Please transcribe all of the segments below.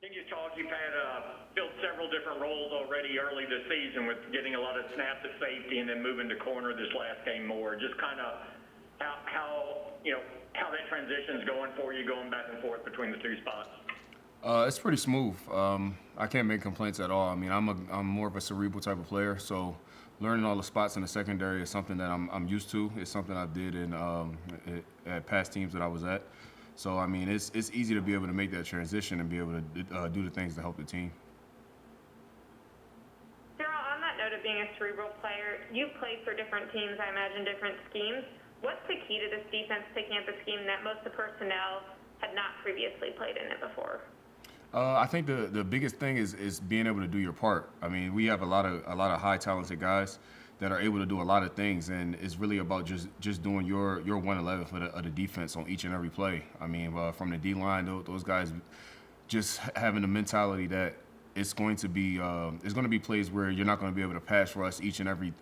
You talk, you've had filled several different roles already early this season with getting a lot of snaps at safety and then moving to corner this last game more. Just kind of how that transition's going for you, going back and forth between the two spots. It's pretty smooth. I can't make complaints at all. I mean, I'm more of a cerebral type of player, so learning all the spots in the secondary is something that I'm used to. It's something I did at past teams that I was at. So I mean, it's easy to be able to make that transition and be able to do the things to help the team. Daryl, on that note of being a cerebral player, you played for different teams, I imagine different schemes. What's the key to this defense picking up a scheme that most of the personnel had not previously played in it before? I think the biggest thing is being able to do your part. I mean, we have a lot of high talented guys that are able to do a lot of things, and it's really about just doing your 111 for the defense on each and every play. I mean, from the D line, those guys just having the mentality that it's going to be plays where you're not going to be able to pass rush each and every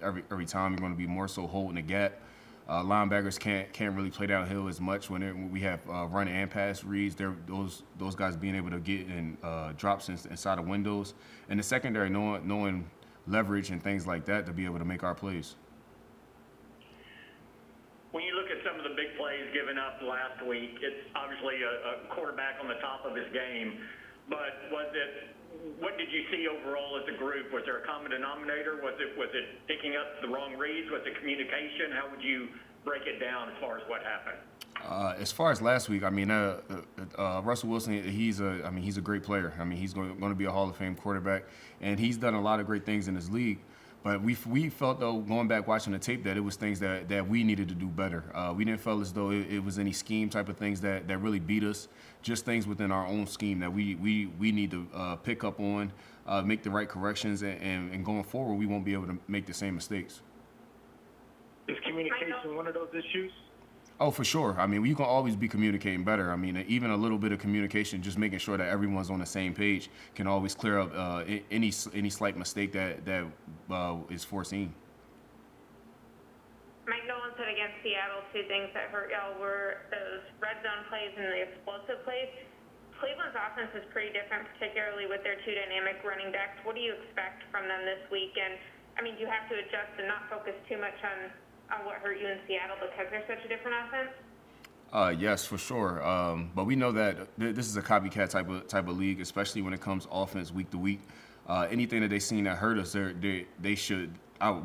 time. You're going to be more so holding the gap. Linebackers can't really play downhill as much when we have run and pass reads. Those guys being able to get in drops inside of windows, and the secondary knowing leverage and things like that to be able to make our plays. When you look at some of the big plays given up last week, it's obviously a quarterback on the top of his game, but what did you see overall as a group? Was there a common denominator? Was it picking up the wrong reads? Was it communication? How would you break it down as far as what happened? As far as last week, I mean, Russell Wilson, he's a great player. I mean, he's going to be a Hall of Fame quarterback, and he's done a lot of great things in his league. But we felt, though, going back watching the tape, that it was things that we needed to do better. We didn't feel as though it was any scheme type of things that really beat us. Just things within our own scheme that we need to pick up on, make the right corrections, and going forward, we won't be able to make the same mistakes. Is communication one of those issues? Oh, for sure. I mean, you can always be communicating better. I mean, even a little bit of communication, just making sure that everyone's on the same page, can always clear up any slight mistake that is foreseen. Mike Nolan said against Seattle, two things that hurt y'all were those red zone plays and the explosive plays. Cleveland's offense is pretty different, particularly with their two dynamic running backs. What do you expect from them this week? And, I mean, do you have to adjust and not focus too much on what hurt you in Seattle because they're such a different offense? Yes, for sure. But we know that this is a copycat type of league, especially when it comes offense week to week. Anything that they've seen that hurt us, they should.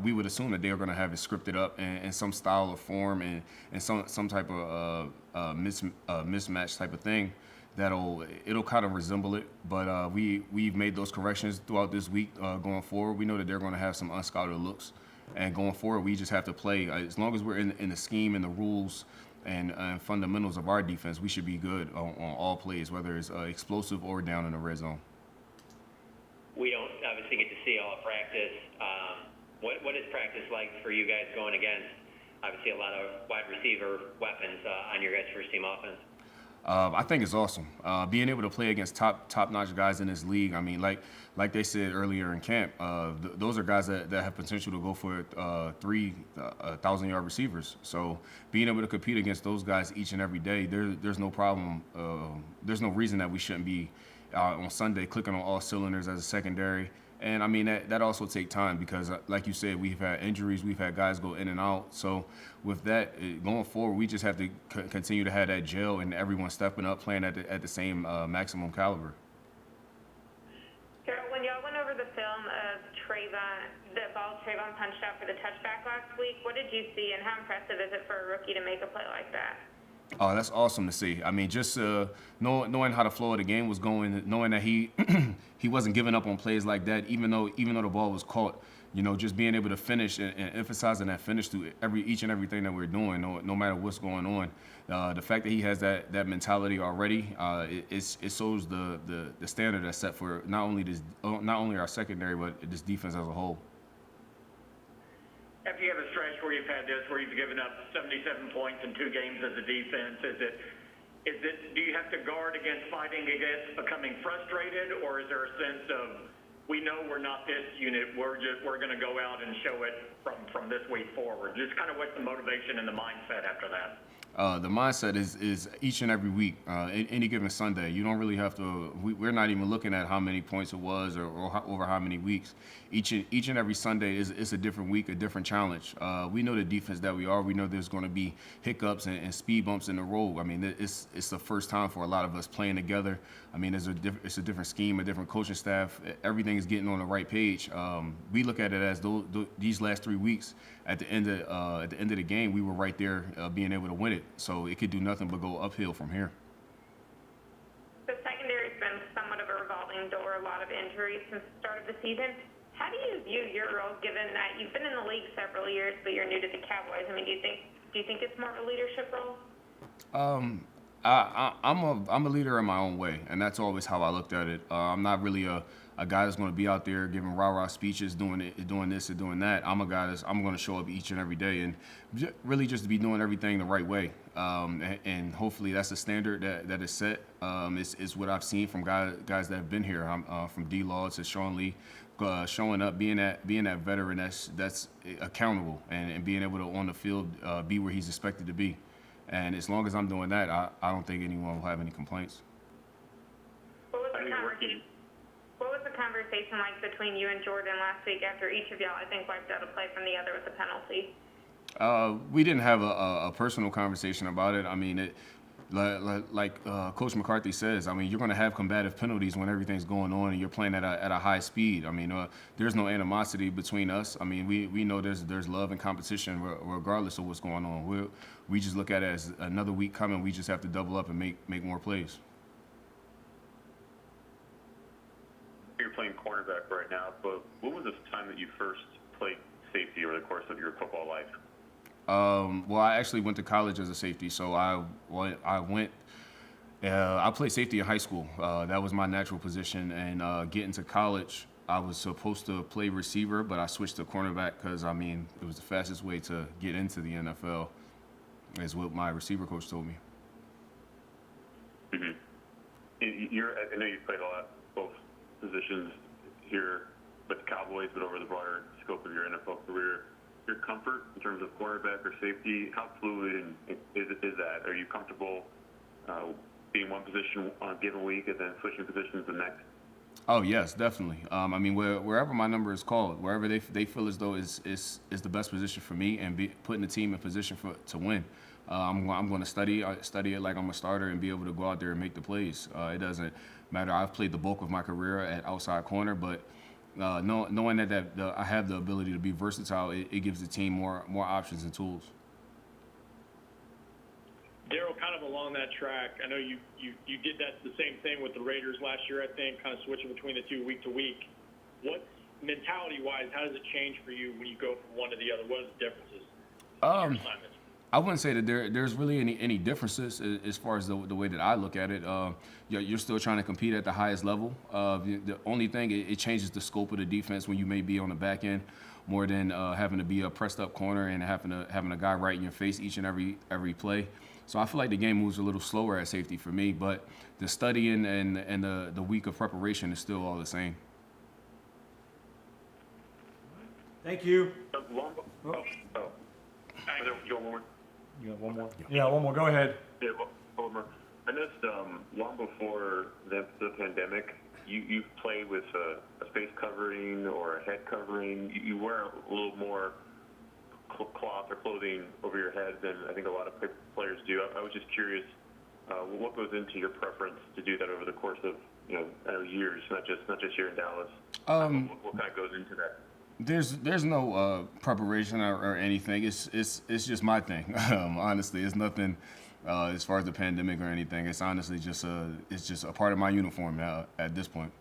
We would assume that they are going to have it scripted up in some style or form and some type of mismatch type of thing. It'll kind of resemble it. But we've made those corrections throughout this week going forward. We know that they're going to have some unscouted looks. And going forward, we just have to play. As long as we're in the scheme and the rules and fundamentals of our defense, we should be good on all plays, whether it's explosive or down in the red zone. We don't obviously get to see all of practice. What is practice like for you guys going against, obviously, a lot of wide receiver weapons on your guys' first team offense? I think it's awesome. Being able to play against top-notch guys in this league. I mean, like they said earlier in camp, those are guys that have potential to go for 3,000-yard receivers. So being able to compete against those guys each and every day, there's no problem. There's no reason that we shouldn't be on Sunday clicking on all cylinders as a secondary. And, I mean, that also takes time because, like you said, we've had injuries. We've had guys go in and out. So with that, going forward, we just have to continue to have that gel and everyone stepping up, playing at the same maximum caliber. Daryl, when y'all went over the film of the ball Trayvon punched out for the touchback last week, what did you see and how impressive is it for a rookie to make a play like that? Oh, that's awesome to see. I mean, just knowing how the flow of the game was going, knowing that he he wasn't giving up on plays like that, even though the ball was caught. You know, just being able to finish and emphasizing that finish through each and everything that we're doing, no matter what's going on. The fact that he has that mentality already, it shows the standard that's set for not only our secondary but this defense as a whole. After you have a stretch where you've had this, where you've given up 77 points in 2 games as a defense, do you have to guard against fighting against becoming frustrated, or is there a sense of we know we're not this unit, we're going to go out and show it from this week forward? Just kind of what's the motivation and the mindset after that? The mindset is each and every week, any given Sunday. You don't really have to. We're not even looking at how many points it was or over how many weeks. Each and every Sunday is a different week, a different challenge. We know the defense that we are. We know there's going to be hiccups and speed bumps in the road. I mean, it's the first time for a lot of us playing together. I mean, it's a different scheme, a different coaching staff. Everything is getting on the right page. We look at it as these last 3 weeks. At the end of the game, we were right there, being able to win it. So it could do nothing but go uphill from here. The secondary's been somewhat of a revolving door, a lot of injuries since the start of the season. How do you view your role, given that you've been in the league several years, but you're new to the Cowboys? I mean, do you think it's more of a leadership role? I'm a leader in my own way, and that's always how I looked at it. I'm not really a guy that's going to be out there giving rah-rah speeches, doing this and doing that. I'm a guy I'm going to show up each and every day and really just to be doing everything the right way. And hopefully that's a standard that is set. It's what I've seen from guys that have been here. From D-Law to Sean Lee, showing up, being that veteran that's accountable and being able to on the field be where he's expected to be. And as long as I'm doing that, I don't think anyone will have any complaints. What was the conversation like between you and Jordan last week after each of y'all, I think, wiped out a play from the other with a penalty? We didn't have a personal conversation about it. I mean, like Coach McCarthy says, I mean, you're going to have combative penalties when everything's going on and you're playing at a high speed. I mean, there's no animosity between us. I mean, we know there's love and competition regardless of what's going on. We just look at it as another week coming. We just have to double up and make more plays. You're playing cornerback right now, but when was the time that you first played safety over the course of your football life? Well, I actually went to college as a safety, so I played safety in high school. That was my natural position, and getting to college, I was supposed to play receiver, but I switched to cornerback because, I mean, it was the fastest way to get into the NFL, is what my receiver coach told me. Mm-hmm. I know you've played a lot, both positions here with the Cowboys, but over the broader scope of your NFL career. Your comfort in terms of cornerback or safety, how fluid is that? Are you comfortable being one position on a given week and then switching positions the next? Oh yes, definitely. I mean, wherever my number is called, wherever they feel as though is the best position for me and putting the team in position to win. I'm going to study it like I'm a starter and be able to go out there and make the plays. It doesn't matter. I've played the bulk of my career at outside corner, but knowing that I have the ability to be versatile, it gives the team more options and tools. Daryl, kind of along that track, I know you did the same thing with the Raiders last year, I think, kind of switching between the two week to week. What, mentality-wise, how does it change for you when you go from one to the other? What are the differences in your assignments? I wouldn't say that there's really any differences as far as the way that I look at it. You're still trying to compete at the highest level. The only thing, it changes the scope of the defense when you may be on the back end more than having to be a pressed up corner and having a guy right in your face each and every play. So I feel like the game moves a little slower at safety for me, but the studying and the week of preparation is still all the same. Thank you. You want one more? You got one more? Yeah, one more. Go ahead. Yeah, one more. I noticed long before the pandemic, you played with a face covering or a head covering. You wear a little more cloth or clothing over your head than I think a lot of players do. I was just curious, what goes into your preference to do that over the course of years, not just here in Dallas. What kind of goes into that? There's no preparation or anything. It's just my thing. Honestly, it's nothing as far as the pandemic or anything. It's honestly just a part of my uniform now at this point.